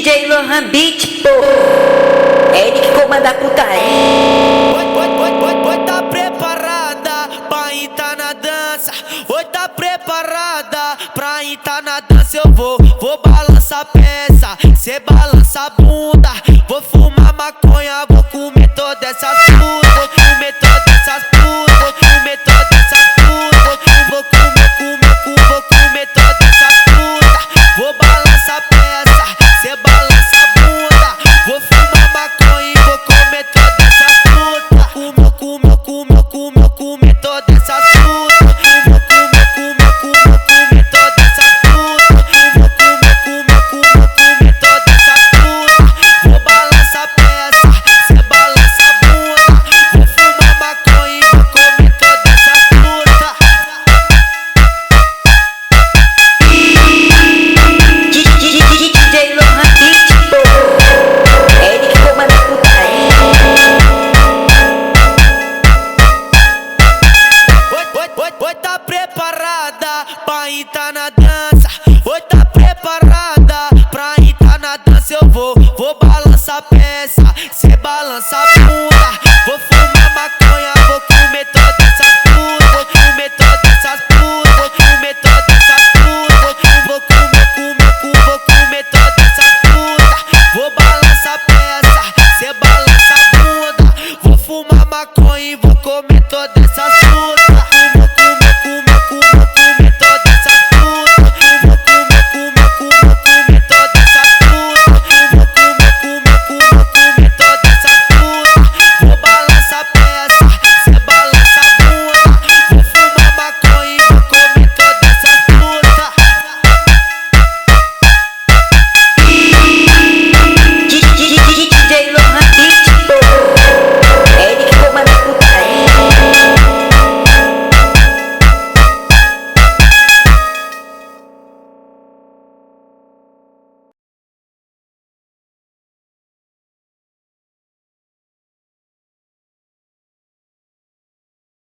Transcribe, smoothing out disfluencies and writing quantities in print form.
DJ Lohan Beat, pô. É ele que comanda a putaria. Oi, tá preparada pra entrar na dança? Oi, tá preparada pra entrar na dança? Eu vou balançar a peça, cê balança a bunda. Vou fumar maconha, vou comer todas essas putas. Vou comer todas essas putas, vou comer todas essas putas. Vou comer todas essas putas. Vou balançar a peça, cê balança a bunda. Vou fumar maconha e vou comer todas essas putas. Vou comer todas essas putas. Vou comer todas essas putas. Vou comer todas essas putas. Vou balançar a peça, cê balança a bunda. Vou fumar maconha e vou comer todas essas putas. DJ Lohan Beat, pô. É ele que comanda a putaria. Oi, tá preparada pra entrar na dança? Oi, tá preparada pra entrar na dança? Eu vou balançar a peça, cê balança a